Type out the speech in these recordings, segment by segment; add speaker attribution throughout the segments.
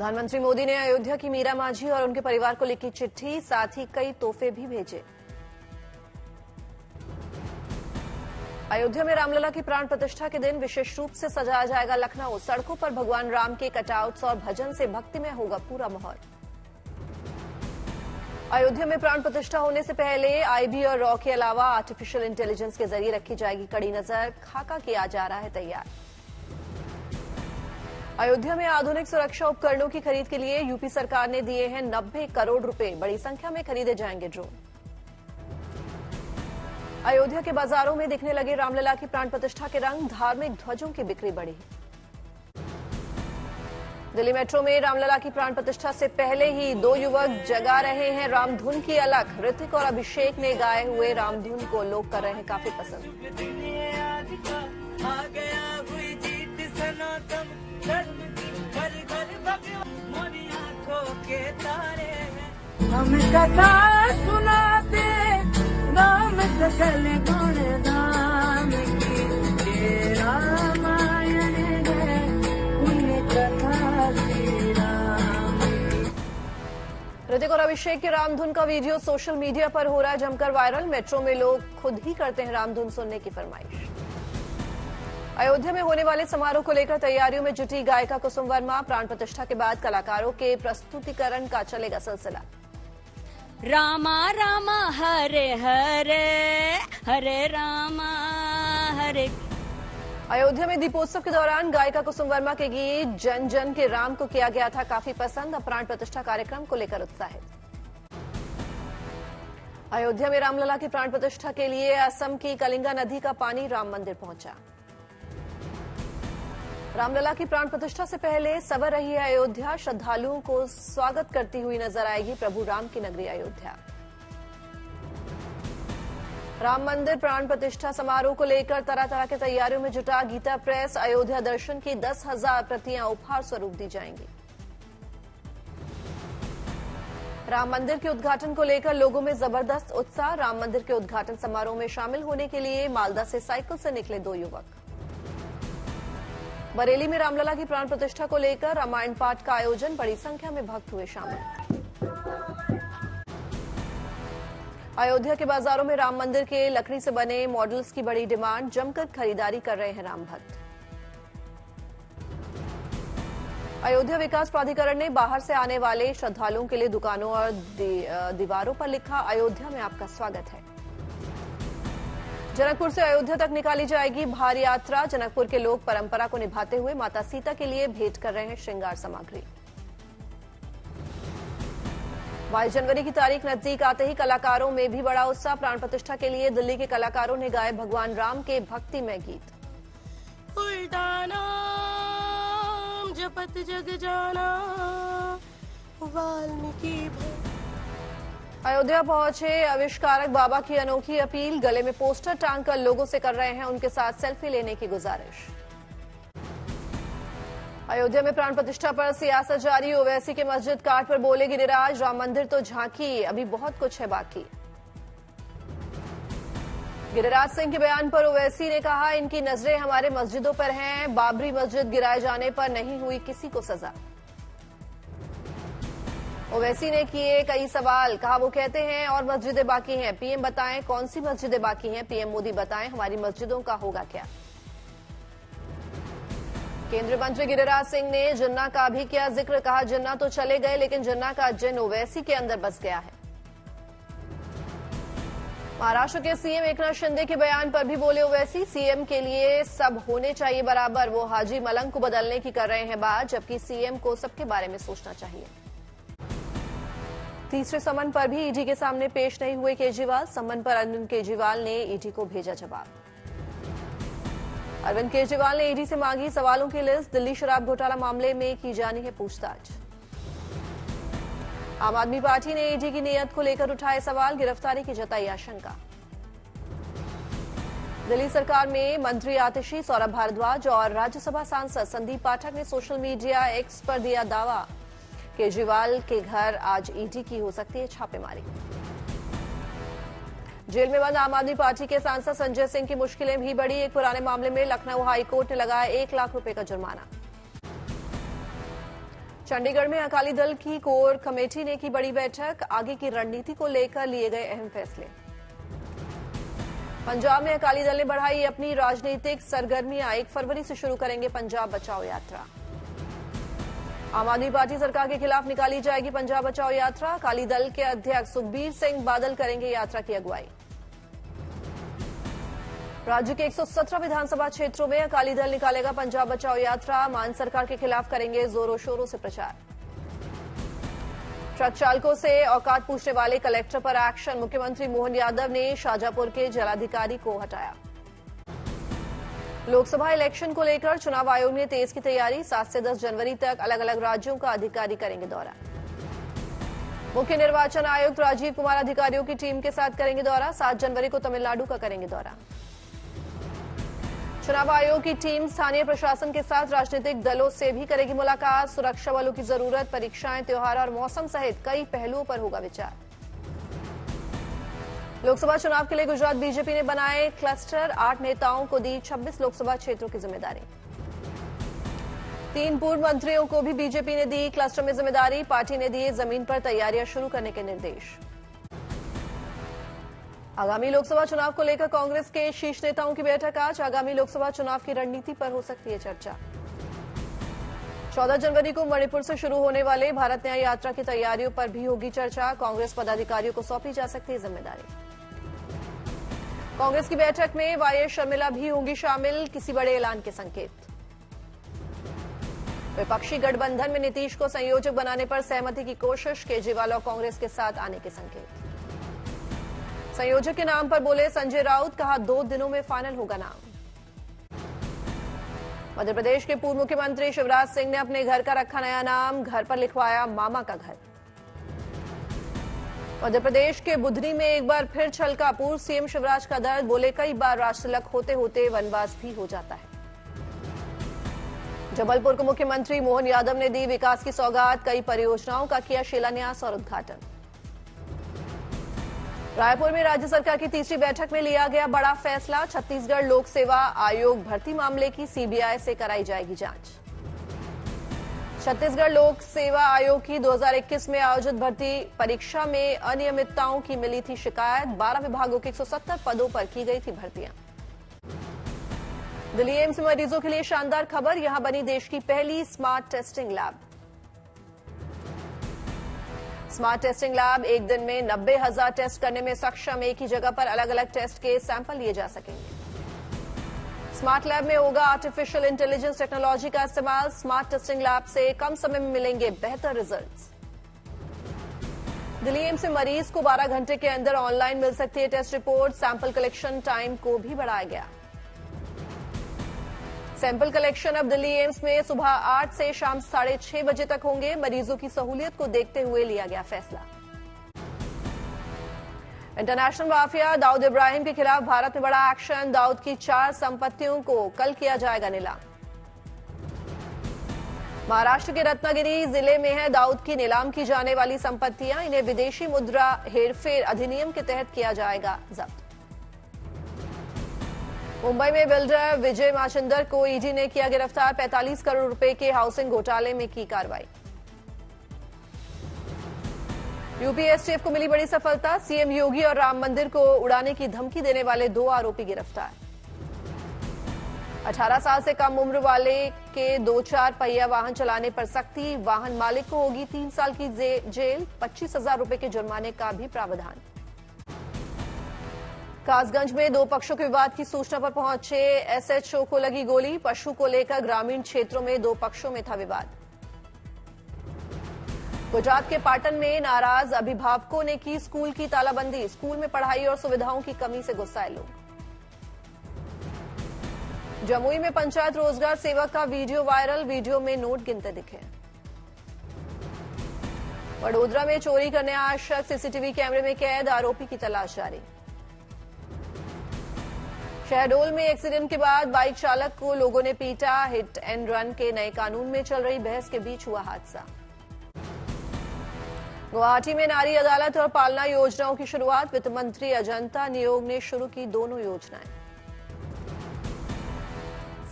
Speaker 1: प्रधानमंत्री मोदी ने अयोध्या की मीरा मांझी और उनके परिवार को लिखी चिट्ठी, साथ ही कई तोहफे भी भेजे। अयोध्या में रामलला की प्राण प्रतिष्ठा के दिन विशेष रूप से सजाया जाएगा लखनऊ। सड़कों पर भगवान राम के कटआउट्स और भजन से भक्ति में होगा पूरा माहौल। अयोध्या में प्राण प्रतिष्ठा होने से पहले आईबी और रॉ के अलावा आर्टिफिशियल इंटेलिजेंस के जरिए रखी जाएगी कड़ी नजर। खाका किया जा रहा है तैयार। अयोध्या में आधुनिक सुरक्षा उपकरणों की खरीद के लिए यूपी सरकार ने दिए हैं 90 करोड़ रुपए। बड़ी संख्या में खरीदे जाएंगे ड्रोन। अयोध्या के बाजारों में दिखने लगे रामलला की प्राण प्रतिष्ठा के रंग। धार्मिक ध्वजों की बिक्री बढ़ी। दिल्ली मेट्रो में रामलला की प्राण प्रतिष्ठा से पहले ही 2 युवक जगा रहे हैं रामधुन की अलख। ऋतिक और अभिषेक ने गाए हुए रामधुन को लोग कर रहे हैं काफी पसंद।
Speaker 2: हम कथा सुनाते राम सकल गुण राम की, रामायण है पुण्य कथा श्री राम की।
Speaker 1: ऋतिक और अभिषेक के रामधुन का वीडियो सोशल मीडिया पर हो रहा है जमकर वायरल। मेट्रो में लोग खुद ही करते हैं रामधुन सुनने की फरमाइश। अयोध्या में होने वाले समारोह को लेकर तैयारियों में जुटी गायिका कुसुम वर्मा। प्राण प्रतिष्ठा के बाद कलाकारों के प्रस्तुतिकरण का चलेगा सिलसिला।
Speaker 3: रामा रामा हरे हरे, हरे रामा हरे।
Speaker 1: अयोध्या में दीपोत्सव के दौरान गायिका कुसुम वर्मा के गीत जन जन के राम को किया गया था काफी पसंद। अब प्राण प्रतिष्ठा कार्यक्रम को लेकर उत्साहित। अयोध्या में रामलला की प्राण प्रतिष्ठा के लिए असम की कलिंगा नदी का पानी राम मंदिर पहुंचा। रामलला की प्राण प्रतिष्ठा से पहले सवर रही है अयोध्या। श्रद्धालुओं को स्वागत करती हुई नजर आएगी प्रभु राम की नगरी अयोध्या। राम मंदिर प्राण प्रतिष्ठा समारोह को लेकर तरह तरह के तैयारियों में जुटा गीता प्रेस। अयोध्या दर्शन की 10,000 प्रतियां उपहार स्वरूप दी जाएंगी। राम मंदिर के उद्घाटन को लेकर लोगों में जबरदस्त उत्साह। राम मंदिर के उद्घाटन समारोह में शामिल होने के लिए मालदा से साइकिल से निकले 2 युवक। बरेली में रामलला की प्राण प्रतिष्ठा को लेकर रामायण पाठ का आयोजन। बड़ी संख्या में भक्त हुए शामिल। अयोध्या के बाजारों में राम मंदिर के लकड़ी से बने मॉडल्स की बड़ी डिमांड। जमकर खरीदारी कर रहे हैं राम भक्त। अयोध्या विकास प्राधिकरण ने बाहर से आने वाले श्रद्धालुओं के लिए दुकानों और दीवारों पर लिखा, अयोध्या में आपका स्वागत है। जनकपुर से अयोध्या तक निकाली जाएगी भारी यात्रा। जनकपुर के लोग परंपरा को निभाते हुए माता सीता के लिए भेंट कर रहे हैं श्रृंगार सामग्री। 22 जनवरी की तारीख नजदीक आते ही कलाकारों में भी बड़ा उत्साह। प्राण प्रतिष्ठा के लिए दिल्ली के कलाकारों ने गाए भगवान राम के भक्तिमय गीत।
Speaker 3: उल्टा नाम जपत जग जाना, वाल्मीकि।
Speaker 1: अयोध्या पहुंचे आविष्कारक बाबा की अनोखी अपील। गले में पोस्टर टांगकर लोगों से कर रहे हैं उनके साथ सेल्फी लेने की गुजारिश। अयोध्या में प्राण प्रतिष्ठा पर सियासत जारी। ओवैसी के मस्जिद घाट पर बोले गिरिराज, राम मंदिर तो झांकी, अभी बहुत कुछ है बाकी। गिरिराज सिंह के बयान पर ओवैसी ने कहा, इनकी नजरें हमारे मस्जिदों पर हैं। बाबरी मस्जिद गिराए जाने पर नहीं हुई किसी को सजा। ओवैसी ने किए कई सवाल। कहा, वो कहते हैं और मस्जिदें बाकी हैं। पीएम बताएं कौन सी मस्जिदें बाकी हैं। पीएम मोदी बताएं हमारी मस्जिदों का होगा क्या। केंद्रीय मंत्री गिरिराज सिंह ने जिन्ना का भी किया जिक्र। कहा, जिन्ना तो चले गए लेकिन जिन्ना का जिन ओवैसी के अंदर बस गया है। महाराष्ट्र के सीएम एकनाथ शिंदे के बयान पर भी बोले ओवैसी, सीएम के लिए सब होने चाहिए बराबर। वो हाजी मलंग को बदलने की कर रहे हैं बात, जबकि सीएम को सबके बारे में सोचना चाहिए। तीसरे समन पर भी ईडी के सामने पेश नहीं हुए केजरीवाल। समन पर अरविंद केजरीवाल ने ईडी को भेजा जवाब। अरविंद केजरीवाल ने ईडी से मांगी सवालों की लिस्ट। दिल्ली शराब घोटाला मामले में की जानी है पूछताछ। आम आदमी पार्टी ने ईडी की नीयत को लेकर उठाए सवाल। गिरफ्तारी की जताई आशंका। दिल्ली सरकार में मंत्री आतिशी, सौरभ भारद्वाज और राज्यसभा सांसद संदीप पाठक ने सोशल मीडिया एक्स पर दिया दावा, केजरीवाल के घर आज ईडी की हो सकती है छापेमारी। जेल में बंद आम आदमी पार्टी के सांसद संजय सिंह की मुश्किलें भी बढ़ी। एक पुराने मामले में लखनऊ हाईकोर्ट ने लगाया 1 लाख रुपए का जुर्माना। चंडीगढ़ में अकाली दल की कोर कमेटी ने की बड़ी बैठक, आगे की रणनीति को लेकर लिए गए अहम फैसले। पंजाब में अकाली दल ने बढ़ाई अपनी राजनीतिक सरगर्मियां, 1 फरवरी से शुरू करेंगे पंजाब बचाओ यात्रा। आम आदमी पार्टी सरकार के खिलाफ निकाली जाएगी पंजाब बचाओ यात्रा, अकाली दल के अध्यक्ष सुखबीर सिंह बादल करेंगे यात्रा की अगुवाई। राज्य के 117 विधानसभा क्षेत्रों में अकाली दल निकालेगा पंजाब बचाओ यात्रा, मान सरकार के खिलाफ करेंगे जोरों शोरों से प्रचार। ट्रक चालकों से औकात पूछने वाले कलेक्टर पर एक्शन, मुख्यमंत्री मोहन यादव ने शाजापुर के जिलाधिकारी को हटाया। लोकसभा इलेक्शन को लेकर चुनाव आयोग ने तेज की तैयारी, 7 से 10 जनवरी तक अलग अलग राज्यों का अधिकारी करेंगे दौरा। मुख्य निर्वाचन आयुक्त राजीव कुमार अधिकारियों की टीम के साथ करेंगे दौरा, 7 जनवरी को तमिलनाडु का करेंगे दौरा। चुनाव आयोग की टीम स्थानीय प्रशासन के साथ राजनीतिक दलों से भी करेगी मुलाकात, सुरक्षा बलों की जरूरत, परीक्षाएं, त्योहार और मौसम सहित कई पहलुओं पर होगा विचार। लोकसभा चुनाव के लिए गुजरात बीजेपी ने बनाए क्लस्टर, 8 नेताओं को दी 26 लोकसभा क्षेत्रों की जिम्मेदारी। 3 पूर्व मंत्रियों को भी बीजेपी ने दी क्लस्टर में जिम्मेदारी, पार्टी ने दिए जमीन पर तैयारियां शुरू करने के निर्देश। आगामी लोकसभा चुनाव को लेकर कांग्रेस के शीर्ष नेताओं की बैठक आज, आगामी लोकसभा चुनाव की रणनीति पर हो सकती है चर्चा। 14 जनवरी को मणिपुर से शुरू होने वाले भारत न्याय यात्रा की तैयारियों पर भी होगी चर्चा, कांग्रेस पदाधिकारियों को सौंपी जा सकती है जिम्मेदारी। कांग्रेस की बैठक में वाईएस शर्मिला भी होंगी शामिल, किसी बड़े ऐलान के संकेत। विपक्षी गठबंधन में नीतीश को संयोजक बनाने पर सहमति की कोशिश, केजरीवाल और कांग्रेस के साथ आने के संकेत। संयोजक के नाम पर बोले संजय राउत, कहा 2 दिनों में फाइनल होगा नाम। मध्य प्रदेश के पूर्व मुख्यमंत्री शिवराज सिंह ने अपने घर का रखा नया नाम, घर पर लिखवाया मामा का घर। मध्य प्रदेश के बुधनी में एक बार फिर छलका पूर्व सीएम शिवराज का दर्द, बोले कई बार राजतिलक होते होते वनवास भी हो जाता है। जबलपुर को मुख्यमंत्री मोहन यादव ने दी विकास की सौगात, कई परियोजनाओं का किया शिलान्यास और उद्घाटन। रायपुर में राज्य सरकार की तीसरी बैठक में लिया गया बड़ा फैसला, छत्तीसगढ़ लोक सेवा आयोग भर्ती मामले की सीबीआई से कराई जाएगी जांच। छत्तीसगढ़ लोक सेवा आयोग की 2021 में आयोजित भर्ती परीक्षा में अनियमितताओं की मिली थी शिकायत, 12 विभागों के 170 पदों पर की गई थी भर्तियां। दिल्ली एम्स में मरीजों के लिए शानदार खबर, यहां बनी देश की पहली smart testing lab. Smart testing lab एक दिन में 90,000 टेस्ट करने में सक्षम, एक ही जगह पर अलग अलग टेस्ट के सैंपल लिए जा सकेंगे। स्मार्ट लैब में होगा आर्टिफिशियल इंटेलिजेंस टेक्नोलॉजी का इस्तेमाल, स्मार्ट टेस्टिंग लैब से कम समय में मिलेंगे बेहतर रिजल्ट्स। दिल्ली एम्स में मरीज को 12 घंटे के अंदर ऑनलाइन मिल सकती है test report, sample collection time को भी बढ़ाया गया। सैंपल कलेक्शन अब दिल्ली एम्स में सुबह 8 से शाम 6:30 बजे तक होंगे, मरीजों की सहूलियत को देखते हुए लिया गया फैसला। इंटरनेशनल माफिया दाऊद इब्राहिम के खिलाफ भारत में बड़ा एक्शन, दाऊद की 4 संपत्तियों को कल किया जाएगा नीलाम। महाराष्ट्र के रत्नागिरी जिले में है दाऊद की नीलाम की जाने वाली संपत्तियां, इन्हें विदेशी मुद्रा हेरफेर अधिनियम के तहत किया जाएगा जब्त। मुंबई में बिल्डर विजय माचिंदर को ईडी ने किया गिरफ्तार, 45 करोड़ रुपए के हाउसिंग घोटाले में की कार्रवाई। यूपी एसटीएफ को मिली बड़ी सफलता, सीएम योगी और राम मंदिर को उड़ाने की धमकी देने वाले 2 आरोपी गिरफ्तार। 18 साल से कम उम्र वाले के 2-4 पहिया वाहन चलाने पर सख्ती, वाहन मालिक को होगी 3 साल की जेल, 25,000 रुपए के जुर्माने का भी प्रावधान। कासगंज में 2 पक्षों के विवाद की सूचना पर पहुंचे एसएचओ को लगी गोली, पशु को लेकर ग्रामीण क्षेत्रों में 2 पक्षों में था विवाद। गुजरात के पाटन में नाराज अभिभावकों ने की स्कूल की तालाबंदी, स्कूल में पढ़ाई और सुविधाओं की कमी से गुस्साए लोग। जमुई में पंचायत रोजगार सेवक का वीडियो वायरल, वीडियो में नोट गिनते दिखे। वडोदरा में चोरी करने आया शख्स सीसीटीवी कैमरे में कैद, आरोपी की तलाश जारी। शहडोल में एक्सीडेंट के बाद बाइक चालक को लोगों ने पीटा, हिट एंड रन के नए कानून में चल रही बहस के बीच हुआ हादसा। गुवाहाटी में नारी अदालत और पालना योजनाओं की शुरुआत, वित्त मंत्री अजंता नियोग ने शुरू की दोनों योजनाएं।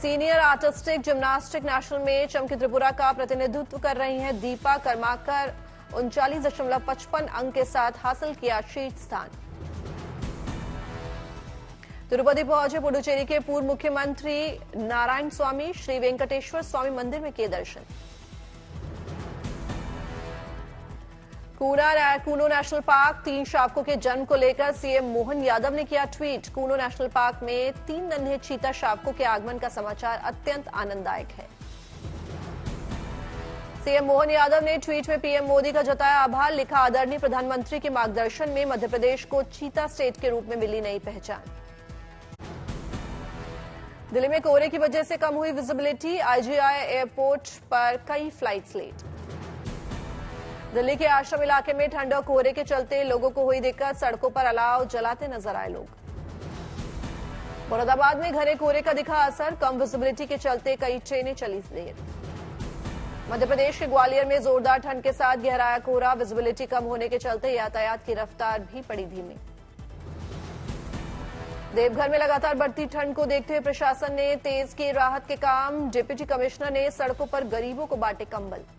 Speaker 1: सीनियर आर्टिस्टिक जिम्नास्टिक नेशनल में चमकी त्रिपुरा का प्रतिनिधित्व कर रही हैं दीपा कर्माकर 39.55 अंक के साथ हासिल किया शीर्ष स्थान। तिरुपति पहुंचे पुडुचेरी के पूर्व मुख्यमंत्री नारायण स्वामी, श्री वेंकटेश्वर स्वामी मंदिर में किए दर्शन। कूनो नेशनल पार्क 3 शावकों के जन्म को लेकर सीएम मोहन यादव ने किया ट्वीट। कूनो नेशनल पार्क में 3 नन्हे चीता शावकों के आगमन का समाचार अत्यंत आनंददायक है। सीएम मोहन यादव ने ट्वीट में पीएम मोदी का जताया आभार, लिखा आदरणीय प्रधानमंत्री के मार्गदर्शन में मध्य प्रदेश को चीता स्टेट के रूप में मिली नई पहचान। दिल्ली में कोहरे की वजह से कम हुई विजिबिलिटी, आईजीआई एयरपोर्ट पर कई फ्लाइट्स लेट। दिल्ली के आश्रम इलाके में ठंड और कोहरे के चलते लोगों को हुई दिक्कत, सड़कों पर अलाव जलाते नजर आए लोग। मुरादाबाद में घने कोहरे का दिखा असर, कम विजिबिलिटी के चलते कई ट्रेनें चली देर। मध्य प्रदेश के ग्वालियर में जोरदार ठंड के साथ गहराया कोहरा, विजिबिलिटी कम होने के चलते यातायात की रफ्तार भी पड़ी धीमी। देवघर में लगातार बढ़ती ठंड को देखते हुए प्रशासन ने तेज किए राहत के काम, डिप्टी कमिश्नर ने सड़कों पर गरीबों को बांटे कंबल।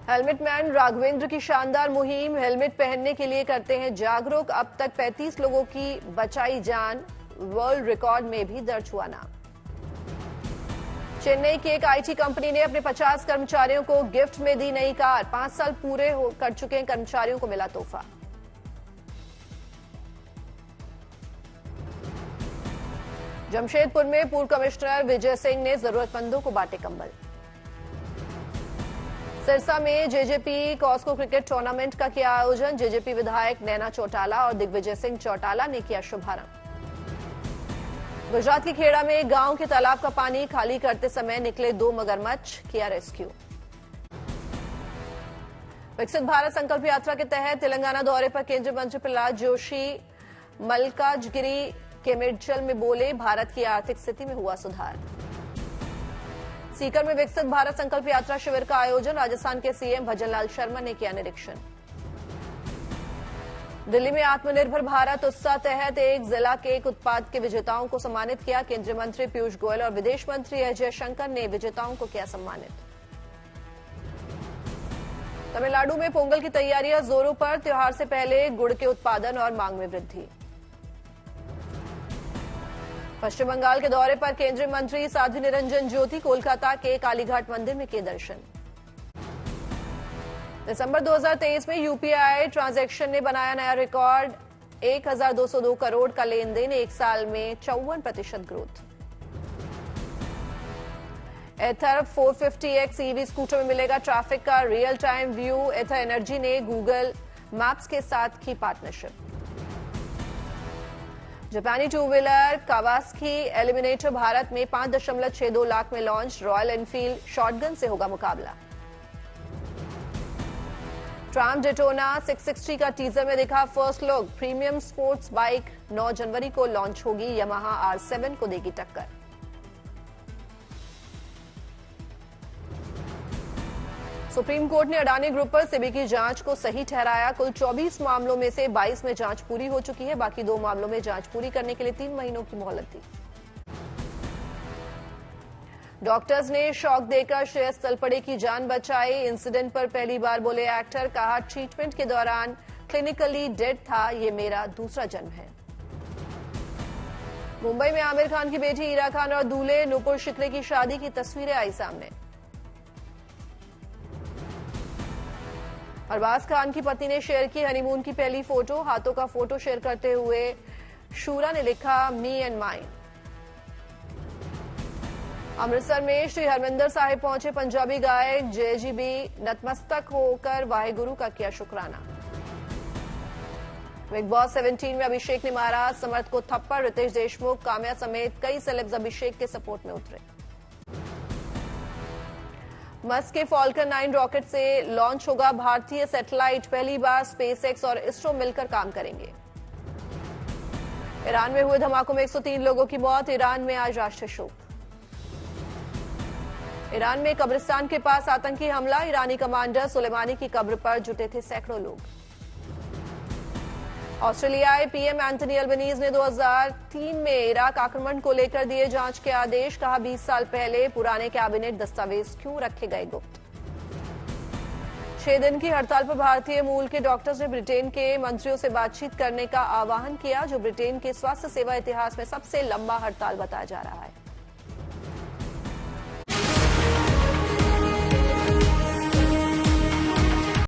Speaker 1: हेलमेट मैन राघवेंद्र की शानदार मुहिम, हेलमेट पहनने के लिए करते हैं जागरूक, अब तक 35 लोगों की बचाई जान, वर्ल्ड रिकॉर्ड में भी दर्ज हुआ नाम। चेन्नई की एक आईटी कंपनी ने अपने 50 कर्मचारियों को गिफ्ट में दी नई कार, 5 साल पूरे कर चुके कर्मचारियों को मिला तोहफा। जमशेदपुर में पूर्व कमिश्नर विजय सिंह ने जरूरतमंदों को बांटे कंबल। सिरसा में जेजेपी कॉस्को क्रिकेट टूर्नामेंट का किया आयोजन, जेजेपी विधायक नैना चौटाला और दिग्विजय सिंह चौटाला ने किया शुभारंभ। गुजरात के खेड़ा में गांव के तालाब का पानी खाली करते समय निकले 2 मगरमच्छ, किया रेस्क्यू। विकसित भारत संकल्प यात्रा के तहत तेलंगाना दौरे पर केंद्रीय मंत्री प्रहलाद जोशी मल्काजगिरी के मिर्चल में बोले, भारत की आर्थिक स्थिति में हुआ सुधार। सीकर में विकसित भारत संकल्प यात्रा शिविर का आयोजन, राजस्थान के सीएम भजनलाल शर्मा ने किया निरीक्षण। दिल्ली में आत्मनिर्भर भारत उत्साह तहत एक जिला केक उत्पाद के विजेताओं को सम्मानित किया, केंद्रीय मंत्री पीयूष गोयल और विदेश मंत्री एस जयशंकर ने विजेताओं को किया सम्मानित। तमिलनाडु में पोंगल की तैयारियां जोरों पर, त्योहार से पहले गुड़ के उत्पादन और मांग में वृद्धि। पश्चिम बंगाल के दौरे पर केंद्रीय मंत्री साध्वी निरंजन ज्योति कोलकाता के कालीघाट मंदिर में किए दर्शन। दिसंबर 2023 में यूपीआई ट्रांजैक्शन ने बनाया नया रिकॉर्ड, 1202 करोड़ का लेन देन, एक साल में 54% ग्रोथ। एथर 450X ईवी स्कूटर में मिलेगा ट्रैफिक का रियल टाइम व्यू, एथर एनर्जी ने गूगल मैप्स के साथ की पार्टनरशिप। जापानी 2 व्हीलर कावासाकी एलिमिनेटर भारत में 5.62 लाख में लॉन्च, रॉयल एनफील्ड शॉटगन से होगा मुकाबला। ट्राम डेटोना 660 का टीजर में दिखा first look, premium sports bike 9 जनवरी को लॉन्च होगी, यामाहा R7 को देगी टक्कर। सुप्रीम कोर्ट ने अडानी ग्रुप पर सेबी की जांच को सही ठहराया, कुल 24 मामलों में से 22 में जांच पूरी हो चुकी है, बाकी 2 मामलों में जांच पूरी करने के लिए 3 महीनों की मोहलत दी। डॉक्टर्स ने शॉक देकर श्रेयस तलपड़े की जान बचाई, इंसिडेंट पर पहली बार बोले एक्टर, कहा ट्रीटमेंट के दौरान क्लिनिकली डेड था, ये मेरा दूसरा जन्म है। मुंबई में आमिर खान की बेटी ईरा खान और दूल्हे नूपुर शिकरे की शादी की तस्वीरें आई सामने। अरबाज खान की पत्नी ने शेयर की हनीमून की पहली फोटो, हाथों का फोटो शेयर करते हुए शूरा ने लिखा मी एंड माइन। अमृतसर में श्री हरमिंदर साहिब पहुंचे पंजाबी गायक जेजीबी, नतमस्तक होकर वाहेगुरु का किया शुक्राना। बिग बॉस 17 में अभिषेक ने मारा समर्थ को थप्पड़, रितेश देशमुख, काम्या समेत कई सेलेब्स अभिषेक के सपोर्ट में उतरे। मस्क के फॉल्कन 9 रॉकेट से लॉन्च होगा भारतीय सैटेलाइट, पहली बार स्पेसएक्स और इसरो मिलकर काम करेंगे। ईरान में हुए धमाकों में 103 लोगों की मौत, ईरान में आज राष्ट्रीय शोक। ईरान में कब्रिस्तान के पास आतंकी हमला, ईरानी कमांडर सुलेमानी की कब्र पर जुटे थे सैकड़ों लोग। ऑस्ट्रेलियाई पीएम एंटनी अल्बनीज ने 2003 में इराक आक्रमण को लेकर दिए जांच के आदेश। कहा 20 साल पहले पुराने कैबिनेट दस्तावेज क्यों रखे गए गुप्त। 6 दिन की हड़ताल पर भारतीय मूल के डॉक्टर्स ने ब्रिटेन के मंत्रियों से बातचीत करने का आह्वान किया, जो ब्रिटेन के स्वास्थ्य सेवा इतिहास में सबसे लंबा हड़ताल बताया जा रहा है।